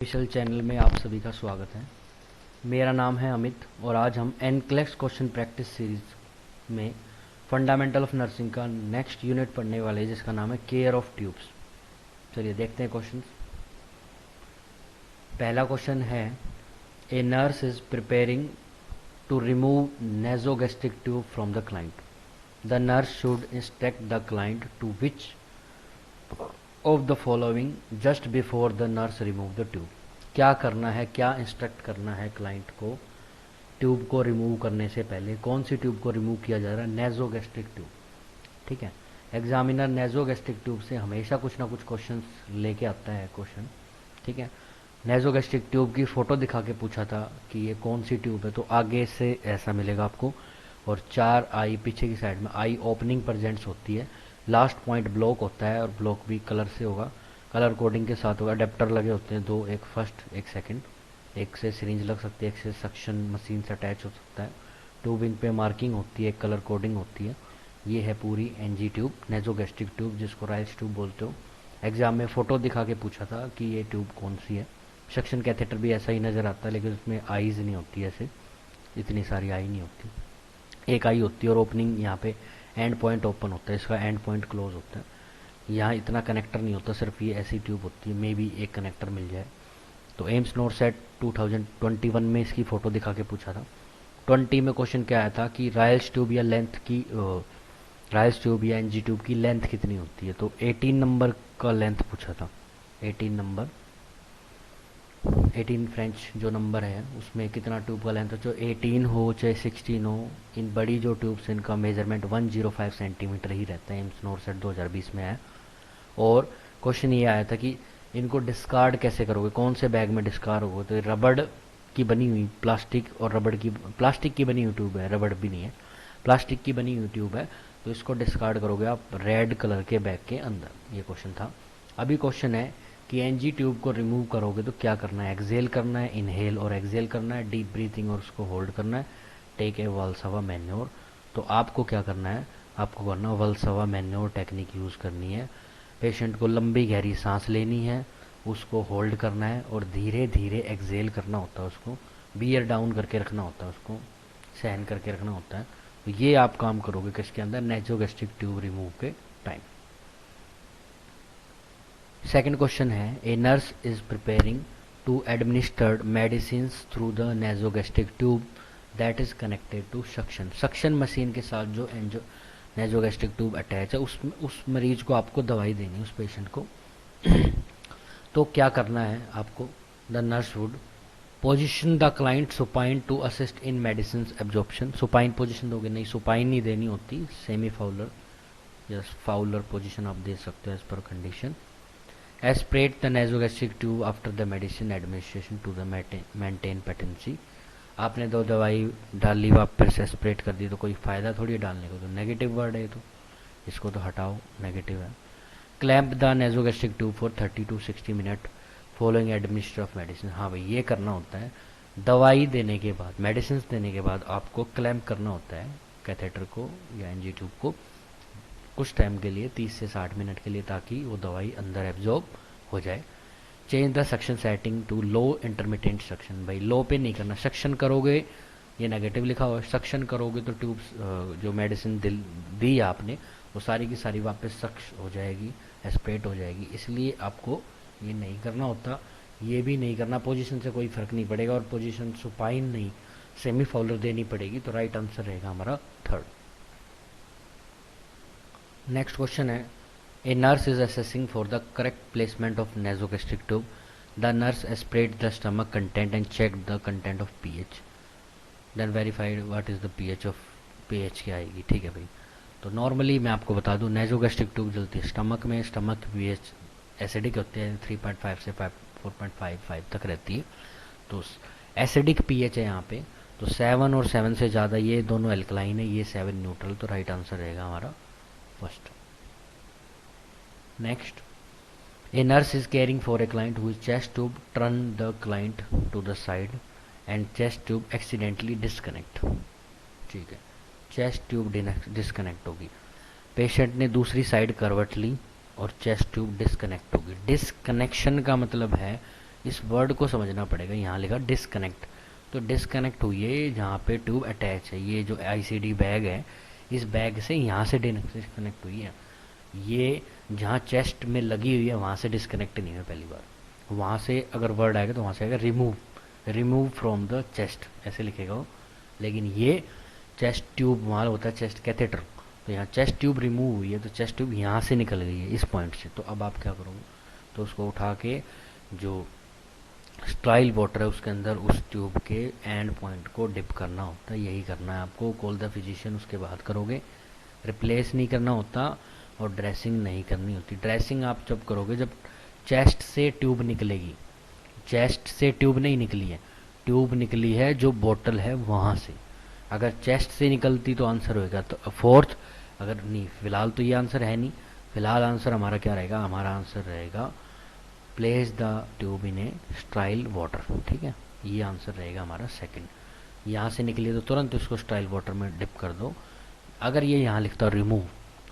Official channel में आप सभी का स्वागत है। मेरा नाम है अमित और आज हम एनक्लेक्स क्वेश्चन प्रैक्टिस सीरीज में फंडामेंटल ऑफ नर्सिंग का नेक्स्ट यूनिट पढ़ने वाले हैं जिसका नाम है केयर ऑफ ट्यूब्स। चलिए देखते हैं क्वेश्चन। पहला क्वेश्चन है, a nurse is preparing to remove nasogastric tube from the client. The nurse should instruct the client to which of the following just before the nurse remove the tube. क्या करना है, क्या instruct करना है client को tube को remove करने से पहले। कौन सी ट्यूब को रिमूव किया जा रहा है? Nasogastric tube. ठीक है, एग्जामिनर नेजोगैस्ट्रिक ट्यूब से हमेशा कुछ ना कुछ क्वेश्चन लेके आता है क्वेश्चन। ठीक है, नेजोगैस्ट्रिक ट्यूब की फोटो दिखा के पूछा था कि ये कौन सी ट्यूब है, तो आगे से ऐसा मिलेगा आपको और 4 आई पीछे की साइड में आई ओपनिंग प्रेजेंट्स होती है। लास्ट पॉइंट ब्लॉक होता है और ब्लॉक भी कलर से होगा, कलर कोडिंग के साथ होगा। अडेप्टर लगे होते हैं 2, एक फर्स्ट एक सेकंड, एक से सिरिंज लग सकती है, एक से सक्शन मशीन से अटैच हो सकता है। ट्यूबिंग पे मार्किंग होती है, कलर कोडिंग होती है। ये है पूरी एनजी ट्यूब, नेजोगैस्ट्रिक ट्यूब जिसको राइल्स ट्यूब बोलते हो। एग्जाम में फोटो दिखा के पूछा था कि ये ट्यूब कौन सी है। सक्शन कैथेटर भी ऐसा ही नज़र आता है लेकिन उसमें आईज नहीं होती, ऐसे इतनी सारी आई नहीं होती, एक आई होती है और ओपनिंग यहाँ पे एंड पॉइंट ओपन होता है, इसका एंड पॉइंट क्लोज होता है। यहाँ इतना कनेक्टर नहीं होता, सिर्फ ये ऐसी ट्यूब होती है, मे भी एक कनेक्टर मिल जाए। तो एम्स नोट सेट 2021 में इसकी फ़ोटो दिखा के पूछा था। 20 में क्वेश्चन क्या आया था कि राइल्स ट्यूब या लेंथ की राइल्स ट्यूब या एनजी ट्यूब की लेंथ कितनी होती है। तो 18 नंबर का लेंथ पूछा था। 18 नंबर, 18 फ्रेंच जो नंबर है उसमें कितना ट्यूब का लेंथ हो, चाहे 18 हो चाहे 16 हो। इन बड़ी जो ट्यूब्स इनका मेजरमेंट 105 सेंटीमीटर ही रहता है। एम्स नोट सेट 2020 में आया और क्वेश्चन ये आया था कि इनको डिस्कार्ड कैसे करोगे, कौन से बैग में डिस्कार्ड होगा। तो रबड़ की बनी हुई प्लास्टिक और रबड़ की, प्लास्टिक की बनी हुई ट्यूब है, रबड़ भी नहीं है, प्लास्टिक की बनी हुई ट्यूब है, तो इसको डिस्कार्ड करोगे आप रेड कलर के बैग के अंदर। ये क्वेश्चन था। अभी क्वेश्चन है कि एनजी ट्यूब को रिमूव करोगे तो क्या करना है। एक्सेल करना है, इनहेल और एक्सेल करना है, डीप ब्रीथिंग और उसको होल्ड करना है, टेक ए वल्सवा मैन्योर। तो आपको क्या करना है, आपको करना वल्सवा मैन्योर टेक्निक यूज़ करनी है। पेशेंट को लंबी गहरी सांस लेनी है, उसको होल्ड करना है और धीरे धीरे एक्सेल करना होता है, उसको बियर डाउन करके रखना होता है, उसको सहन करके रखना होता है। तो ये आप काम करोगे किसके अंदर, नेजोगैस्ट्रिक ट्यूब रिमूव के टाइम। सेकंड क्वेश्चन है, a nurse is preparing to administered medicine through the nasogastric tube that is connected to suction. Suction machine के साथ जो नेजोगैस्ट्रिक ट्यूब अटैच है उस मरीज को आपको दवाई देनी है, उस पेशेंट को। तो क्या करना है आपको, the nurse would position the client supine to assist in medicine absorption. Supine position दोगे नहीं, सुपाइन नहीं देनी होती, सेमी फाउलर या फाउलर पोजिशन आप दे सकते हो as per condition. Aspirate the nasogastric tube after the medicine administration to the maintain patency. आपने 2 दवाई डाल ली, वापस से एस्पिरेट कर दी, तो कोई फ़ायदा थोड़ी है डालने को, तो नेगेटिव वर्ड है, तो इसको तो हटाओ, नेगेटिव है। Clamp the nasogastric tube for 30 to 60 minute following administration of medicine. हाँ भाई, ये करना होता है दवाई देने के बाद, मेडिसिन देने के बाद आपको क्लैम्प करना होता है कैथेटर को या एनजी ट्यूब को कुछ टाइम के लिए, 30 से 60 मिनट के लिए, ताकि वो दवाई अंदर एब्जॉर्ब हो जाए। Change the suction setting to low intermediate suction. भाई लो पे नहीं करना, सक्शन करोगे, ये नेगेटिव लिखा हुआ है, सक्शन करोगे तो ट्यूब्स जो मेडिसिन दी आपने वो सारी की सारी वापस सक्श हो जाएगी, एस्पिरेट हो जाएगी, इसलिए आपको ये नहीं करना होता। ये भी नहीं करना, पोजीशन से कोई फर्क नहीं पड़ेगा और पोजीशन सुपाइन नहीं सेमी फाउलर देनी पड़ेगी। तो राइट आंसर रहेगा हमारा 3rd। नेक्स्ट क्वेश्चन है, a nurse is assessing for the correct placement of nasogastric tube. The nurse aspirate the stomach content and check the content of pH, then verified what is the pH of, pH क्या आएगी। ठीक है भाई, तो normally मैं आपको बता दूं नेजोगैस्ट्रिक ट्यूब चलती है स्टमक में, स्टमक पीएच एसिडिक होते हैं, 3.5 से 4.55 तक रहती है, तो एसिडिक पीएच है यहाँ पे। तो 7 और 7 से ज़्यादा, ये दोनों एल्कलाइन है, ये 7 न्यूट्रल, तो राइट आंसर रहेगा हमारा 1st। Next, a nurse is caring for a client who is chest tube turn the client to the side and chest tube accidentally disconnect. ठीक है, चेस्ट ट्यूब डिस्कनेक्ट होगी, patient ने दूसरी side करवट ली और चेस्ट ट्यूब डिस्कनेक्ट होगी। Disconnection का मतलब है इस वर्ड को समझना पड़ेगा। यहाँ लिखा डिस्कनेक्ट, तो डिस्कनेक्ट हुई है जहाँ पे ट्यूब अटैच है। ये जो आईसीडी बैग है, इस बैग से यहाँ से डिस्कनेक्ट हुई है। ये जहाँ चेस्ट में लगी हुई है वहाँ से डिस्कनेक्ट नहीं है पहली बार। वहाँ से अगर वर्ड आएगा तो वहाँ से आएगा remove, remove from the chest, ऐसे लिखेगा वो। लेकिन ये चेस्ट ट्यूब वहाँ होता है चेस्ट कैथेटर, तो यहाँ चेस्ट ट्यूब रिमूव हुई है, तो चेस्ट ट्यूब यहाँ से निकल गई है इस पॉइंट से। तो अब आप क्या करोगे, तो उसको उठा के जो स्टाइल वाटर है उसके अंदर उस ट्यूब के एंड पॉइंट को डिप करना होता है। यही करना है आपको। कॉल द फिजिशियन उसके बाद करोगे। रिप्लेस नहीं करना होता और ड्रेसिंग नहीं करनी होती। ड्रेसिंग आप जब करोगे जब चेस्ट से ट्यूब निकलेगी। चेस्ट से ट्यूब नहीं निकली है, ट्यूब निकली है जो बोतल है वहाँ से। अगर चेस्ट से निकलती तो आंसर होएगा तो फोर्थ, अगर नहीं फिलहाल तो ये आंसर है नहीं। फिलहाल आंसर हमारा क्या रहेगा, हमारा आंसर रहेगा place the tube in A style water. ठीक है, ये आंसर रहेगा हमारा सेकंड। यहाँ से निकली तो तुरंत उसको स्टाइल वाटर में डिप कर दो। अगर ये यहाँ लिखता रिमूव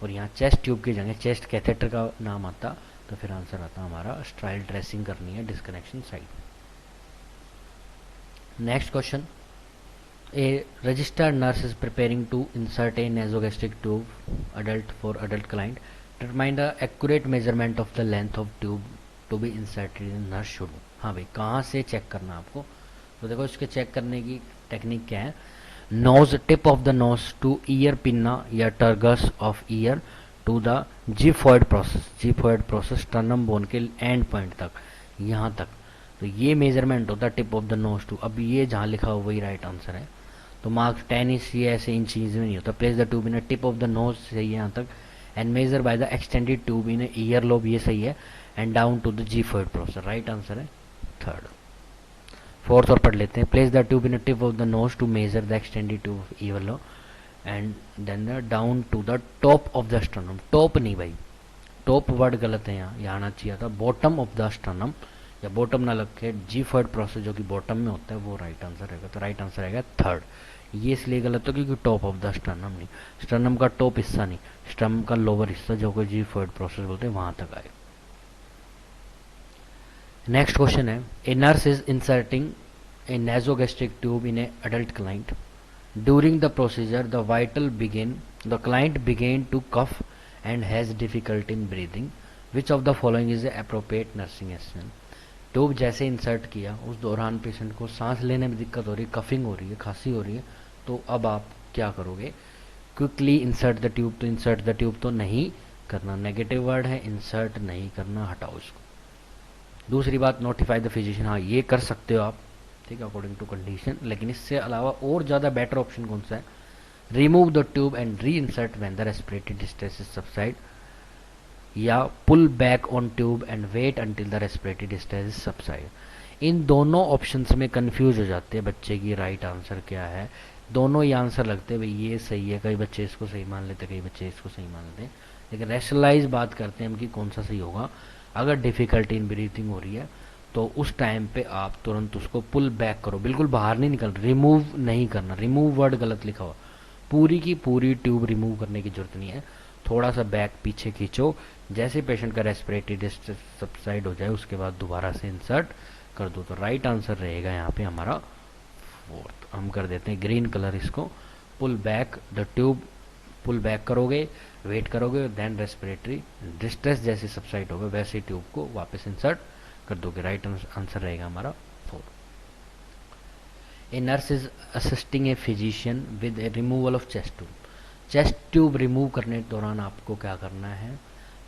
और यहाँ चेस्ट ट्यूब की जगह चेस्ट कैथेटर का नाम आता तो फिर आंसर आता हमारा स्टाइल ड्रेसिंग करनी है disconnection side. Next question, A registered nurse is preparing to insert a nasogastric tube adult for adult client. Determine the accurate measurement of the length of tube to be inserted in nurse should. हाँ भाई, कहाँ से check करना आपको, तो देखो इसके check करने की टेक्निक क्या है। Nose, tip of the nose to ear pinna या tragus of ear to the xiphoid process. Xiphoid process sternum bone के एंड पॉइंट तक, यहाँ तक। तो ये मेजरमेंट होता है tip of the nose to. अब ये जहाँ लिखा हो वही राइट आंसर है। तो मार्क्स 10 इस ये ऐसे इन चीज में नहीं होता। Place the tube in a tip of the nose सही है यहाँ तक, and measure by the extended tube in ear lobe, ये सही है, and down to the xiphoid process, right answer है थर्ड। फोर्थ और पढ़ लेते हैं। Place the tube in a tip of the nose to measure the extended tube of ear lobe and then down to the top of the sternum. Top नहीं भाई, top word गलत है, यहाँ आना चाहिए था बॉटम ऑफ द स्टर्नम, या bottom ना लग के जिफॉइड प्रोसेस जो कि बॉटम में होता है वो राइट आंसर रहेगा। तो राइट आंसर रहेगा थर्ड। ये इसलिए गलत हो क्योंकि टॉप ऑफ द स्टर्नम नहीं, स्टर्नम का टॉप हिस्सा नहीं, स्टर्नम का लोअर हिस्सा जो कि जिफॉइड प्रोसेस बोलते हैं वहां तक आए। नेक्स्ट क्वेश्चन है, a nurse is inserting a nasogastric tube in a adult client. During the procedure the client begin to cough and has difficulty in breathing. Which of the following is appropriate nursing action. Tube जैसे insert किया उस दौरान patient को सांस लेने में दिक्कत हो रही है, कफिंग हो रही है, खांसी हो रही है, तो अब आप क्या करोगे। क्विकली इंसर्ट द ट्यूब, तो इंसर्ट द ट्यूब तो नहीं करना, नेगेटिव वर्ड है, इंसर्ट नहीं करना, हटाओ इसको। दूसरी बात, नोटिफाई द फिजिशियन, हाँ ये कर सकते हो आप, ठीक है, अकॉर्डिंग टू कंडीशन। लेकिन इससे अलावा और ज़्यादा बेटर ऑप्शन कौन सा है, remove the tube and reinsert when the respiratory distress is subside, या pull back on tube and wait until the respiratory distress subside. इन दोनों ऑप्शंस में कंफ्यूज हो जाते हैं बच्चे की राइट आंसर क्या है। दोनों ही आंसर लगते हैं भाई ये सही है, कई बच्चे इसको सही मान लेते हैं, कई बच्चे इसको सही मान लेते हैं, लेकिन रैशनलाइज बात करते हैं हम कि कौन सा सही होगा। अगर डिफिकल्टी इन ब्रीथिंग हो रही है तो उस टाइम पे आप तुरंत उसको पुल बैक करो, बिल्कुल बाहर नहीं निकल, रिमूव नहीं करना, रिमूव वर्ड गलत लिखा हुआ, पूरी की पूरी ट्यूब रिमूव करने की जरूरत नहीं है, थोड़ा सा बैक पीछे खींचो, जैसे पेशेंट का रेस्पिरेटरी डिस्ट्रेस सबसाइड हो जाए उसके बाद दोबारा से इंसर्ट कर दो। तो राइट आंसर रहेगा यहाँ पे हमारा फोर्थ। हम कर देते हैं ग्रीन कलर इसको, pull back the tube, pull back करोगे, वेट करोगे, देन रेस्पिरेटरी डिस्ट्रेस जैसे सबसाइड होगा वैसे ट्यूब को वापस इंसर्ट कर दोगे। राइट आंसर रहेगा हमारा fourth. A nurse is assisting a physician with A removal of chest tube. Chest tube remove करने के दौरान आपको क्या करना है,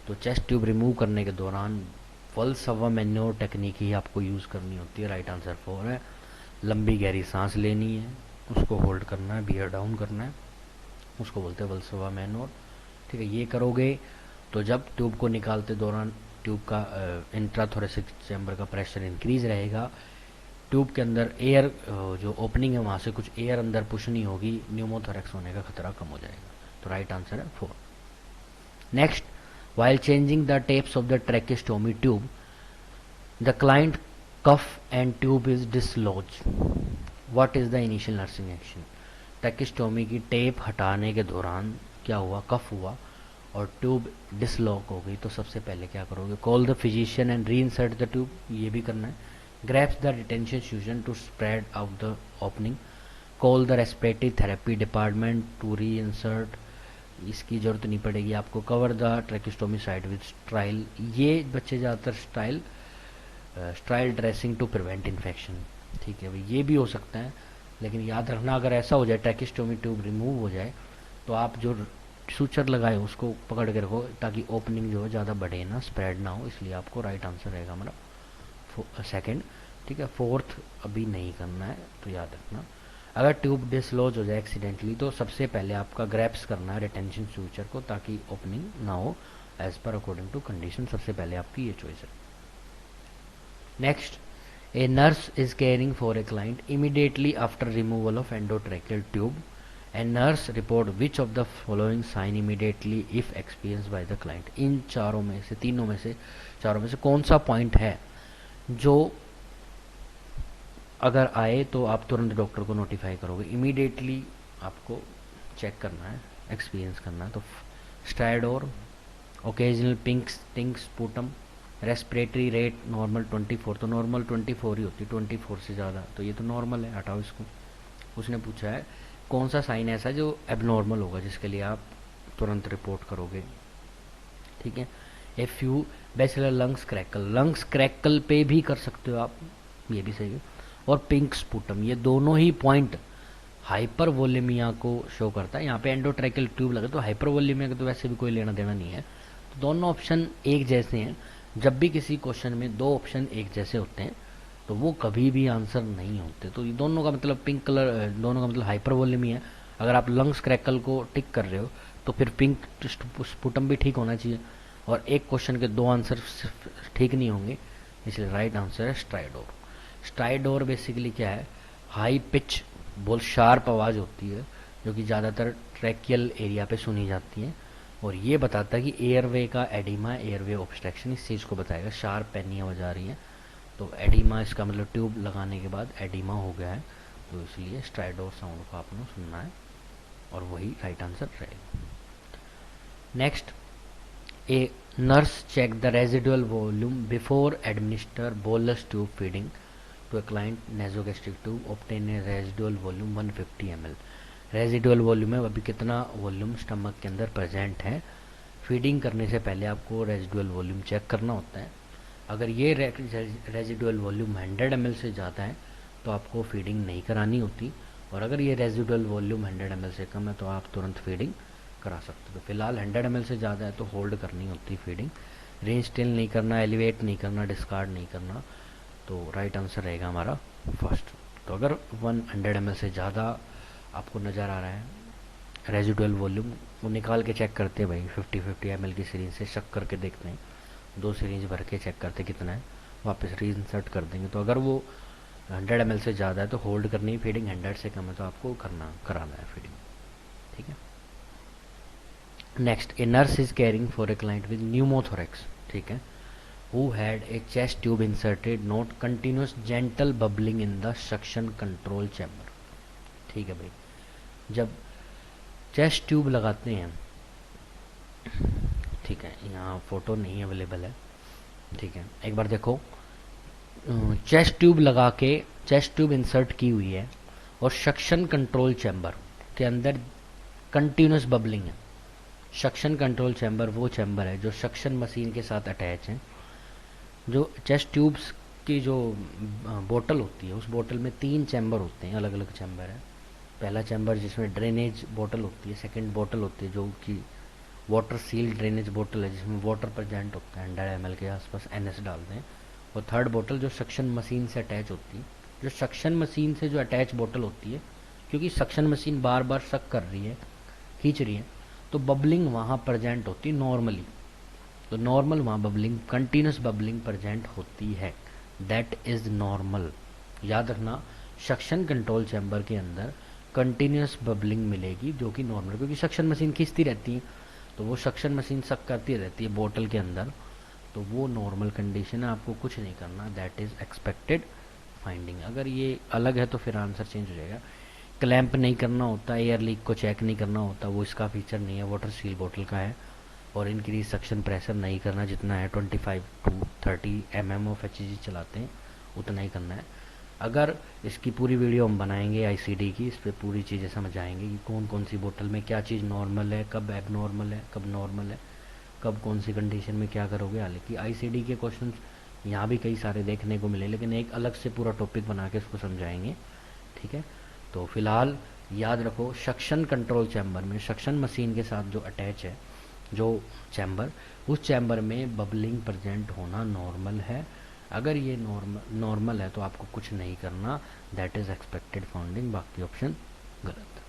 तो चेस्ट ट्यूब रिमूव करने के दौरान वल्सवा मैन्योर टेक्निक ही आपको यूज़ करनी होती है। राइट आंसर 4 है। लंबी गहरी सांस लेनी है, उसको होल्ड करना है, बियर डाउन करना है, उसको बोलते हैं वल्सवा मैन्योर। ठीक है, ये करोगे तो जब ट्यूब को निकालते दौरान ट्यूब का इंट्राथोरेसिक चैम्बर का प्रेशर इंक्रीज रहेगा, ट्यूब के अंदर एयर जो ओपनिंग है वहाँ से कुछ एयर अंदर पुश नहीं होगी, न्यूमोथोरेक्स होने का खतरा कम हो जाएगा। तो राइट आंसर है 4। Next, while changing the tapes of the tracheostomy tube, the client cuff and tube is dislodged. What is the initial nursing action? ट्रैकेस्टोमी की टेप हटाने के दौरान क्या हुआ, कफ हुआ और ट्यूब डिसलॉक हो गई, तो सबसे पहले क्या करोगे, call the physician and re insert the tube, ये भी करना है, grabs the retention solution to spread out the opening, call the respiratory therapy department to reinsert, इसकी ज़रूरत नहीं पड़ेगी आपको, cover the tracheostomy side with sterile, ये बच्चे ज़्यादातर sterile dressing to prevent infection, ठीक है भाई, ये भी हो सकता है, लेकिन याद रखना अगर ऐसा हो जाए ट्रैकिस्टोमी ट्यूब रिमूव हो जाए तो आप जो सूचर लगाए उसको पकड़ के रखो ताकि ओपनिंग जो है ज़्यादा बढ़े ना, स्प्रेड ना हो, इसलिए आपको राइट आंसर रहेगा हमारा सेकंड, ठीक है। फोर्थ अभी नहीं करना है तो याद रखना, अगर ट्यूब डिसलॉज हो जाए एक्सीडेंटली तो सबसे पहले आपका ग्रैप्स करना है रिटेंशन सूचर को ताकि ओपनिंग ना हो, एज पर अकॉर्डिंग टू कंडीशन, सबसे पहले आपकी ये चॉइस है। Next, a nurse is caring for a client immediately after removal of endotracheal tube and nurse report which of the following sign immediately if experience by the client, इन चारों में से, तीनों में से, चारों में से कौन सा पॉइंट है जो अगर आए तो आप तुरंत डॉक्टर को नोटिफाई करोगे, इमीडिएटली आपको चेक करना है, एक्सपीरियंस करना है। तो stridor, occasional pink sputum, respiratory rate normal 24, तो नॉर्मल 24 ही होती है, 24 से ज़्यादा तो ये तो नॉर्मल है, हटाओ इसको। उसने पूछा है कौन सा साइन ऐसा जो एबनॉर्मल होगा जिसके लिए आप तुरंत रिपोर्ट करोगे, ठीक है। A few basilar lungs crackle, lungs crackle पे भी कर सकते हो आप, ये भी सही है। और पिंक स्पूटम, ये दोनों ही पॉइंट हाइपर वोलेमिया को शो करता है। यहाँ पे एंडोट्रैकियल ट्यूब लगे तो हाइपर वोलेमिया का तो वैसे भी कोई लेना देना नहीं है, तो दोनों ऑप्शन एक जैसे हैं। जब भी किसी क्वेश्चन में दो ऑप्शन एक जैसे होते हैं तो वो कभी भी आंसर नहीं होते, तो ये दोनों का मतलब पिंक कलर, दोनों का मतलब हाइपर वोलेमिया है। अगर आप लंग्स क्रैकल को टिक कर रहे हो तो फिर पिंक स्पूटम भी ठीक होना चाहिए, और एक क्वेश्चन के दो आंसर ठीक नहीं होंगे, इसलिए राइट आंसर है स्ट्राइडोर। स्ट्राइडोर बेसिकली क्या है, हाई पिच बहुत शार्प आवाज़ होती है जो कि ज़्यादातर ट्रैकियल एरिया पे सुनी जाती है, और ये बताता है कि एयरवे का एडिमा, एयरवे ऑब्स्ट्रक्शन, इस चीज़ को बताएगा। शार्प पैनी आवाज़ आ रही है तो एडिमा, इसका मतलब ट्यूब लगाने के बाद एडिमा हो गया है, तो इसलिए स्ट्राइडोर साउंड को आपने सुनना है और वही राइट आंसर रहेगा। Next, a nurse check the residual volume before administer bolus tube feeding to a client nasogastric tube, obtain a residual volume 150 ml। Residual volume है, अभी कितना वॉल्यूम स्टमक के अंदर प्रेजेंट है। फीडिंग करने से पहले आपको रेजिडुअल वॉल्यूम चेक करना होता है। अगर ये रेजिडुअल वॉल्यूम 100 ml से ज़्यादा है तो आपको फीडिंग नहीं करानी होती, और अगर ये रेजिडुअल वॉल्यूम 100 ml से कम है तो आप तुरंत फीडिंग करा सकते हो। तो फिलहाल 100 ml से ज़्यादा है तो होल्ड करनी होती फीडिंग, रेंज स्टिल नहीं करना, एलिवेट नहीं करना, डिस्कार्ड नहीं करना, तो राइट आंसर रहेगा हमारा फर्स्ट। तो अगर 100 ml से ज़्यादा आपको नज़र आ रहा है रेजिडुअल वॉल्यूम, वो निकाल के चेक करते हैं भाई, 50-50 ml की सीरीज से शक करके देखते हैं, 2 सीरीज भर के चेक करते कितना है, वापस रीइंसर्ट कर देंगे। तो अगर वो 100 ml से ज़्यादा है तो होल्ड करनी है फीडिंग, 100 से कम है तो आपको कराना है फीडिंग, ठीक है। Next, a nurse is caring for a client with pneumothorax, ठीक है, who had a chest tube inserted, note continuous gentle bubbling in the suction control chamber, ठीक है भाई। जब चेस्ट ट्यूब लगाते हैं, ठीक है, यहाँ फोटो नहीं अवेलेबल है, ठीक है, एक बार देखो, चेस्ट ट्यूब लगा के चेस्ट ट्यूब इंसर्ट की हुई है और सक्शन कंट्रोल चैम्बर के अंदर कंटिन्यूस बबलिंग है। सक्शन कंट्रोल चैम्बर वो चैम्बर है जो सक्शन मशीन के साथ अटैच है। जो चेस्ट ट्यूब्स की जो बोतल होती है, उस बोतल में 3 चैम्बर होते हैं, अलग अलग चैम्बर है। पहला चैम्बर जिसमें ड्रेनेज बोतल होती है, सेकंड बोतल होती है जो कि वाटर सील ड्रेनेज बोतल है जिसमें वाटर प्रेजेंट होता है, 100 ml के आसपास NS डालते हैं, और थर्ड बोतल जो सक्शन मशीन से अटैच होती है। जो सक्शन मशीन से जो अटैच बोतल होती है, क्योंकि सक्शन मशीन बार बार सक कर रही है, खींच रही है, तो बबलिंग वहाँ प्रेजेंट होती है नॉर्मली, तो नॉर्मल वहाँ बबलिंग, कंटिन्यूस बबलिंग प्रेजेंट होती है, दैट इज नॉर्मल। याद रखना, सक्शन कंट्रोल चैम्बर के अंदर कंटिन्यूस बबलिंग मिलेगी जो कि नॉर्मल, क्योंकि सक्शन मशीन खींचती रहती है तो वो सक्शन मशीन सक करती रहती है बोतल के अंदर, तो वो नॉर्मल कंडीशन है, आपको कुछ नहीं करना, दैट इज एक्सपेक्टेड फाइंडिंग। अगर ये अलग है तो फिर आंसर चेंज हो जाएगा। क्लैंप नहीं करना होता, एयर लीक को चेक नहीं करना होता, वो इसका फीचर नहीं है, वाटर सील बोतल का है। और इंक्रीज सक्शन प्रेशर नहीं करना, जितना है 25 to 30 mm ऑफ HG चलाते हैं उतना ही करना है। अगर इसकी पूरी वीडियो हम बनाएंगे आईसीडी की, इस पर पूरी चीज़ें समझ आएंगे कि कौन कौन सी बोतल में क्या चीज़ नॉर्मल है, कब एब नॉर्मल है, कब नॉर्मल है, कब कौन सी कंडीशन में क्या करोगे। हालांकि आईसीडी के क्वेश्चन यहाँ भी कई सारे देखने को मिले, लेकिन एक अलग से पूरा टॉपिक बना के इसको समझाएंगे, ठीक है। तो फिलहाल याद रखो, सक्शन कंट्रोल चैम्बर में सक्शन मशीन के साथ जो अटैच है जो चैम्बर, उस चैम्बर में बबलिंग प्रेजेंट होना नॉर्मल है। अगर ये नॉर्मल है तो आपको कुछ नहीं करना, दैट इज़ एक्सपेक्टेड फाउंडिंग, बाकी ऑप्शन गलत।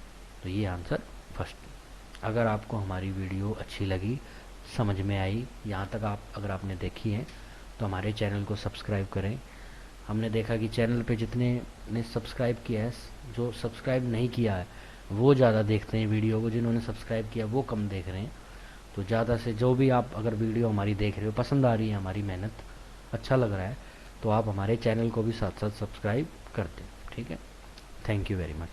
तो ये आंसर फर्स्ट। अगर आपको हमारी वीडियो अच्छी लगी, समझ में आई, यहाँ तक अगर आपने देखी है तो हमारे चैनल को सब्सक्राइब करें। हमने देखा कि चैनल पे जितने ने सब्सक्राइब किया है, जो सब्सक्राइब नहीं किया है वो ज़्यादा देखते हैं वीडियो को, जिन्होंने सब्सक्राइब किया वो कम देख रहे हैं। तो ज़्यादा से जो भी आप अगर वीडियो हमारी देख रहे हो, पसंद आ रही है हमारी मेहनत, अच्छा लग रहा है, तो आप हमारे चैनल को भी साथ साथ सब्सक्राइब कर दें, ठीक है। Thank you very much.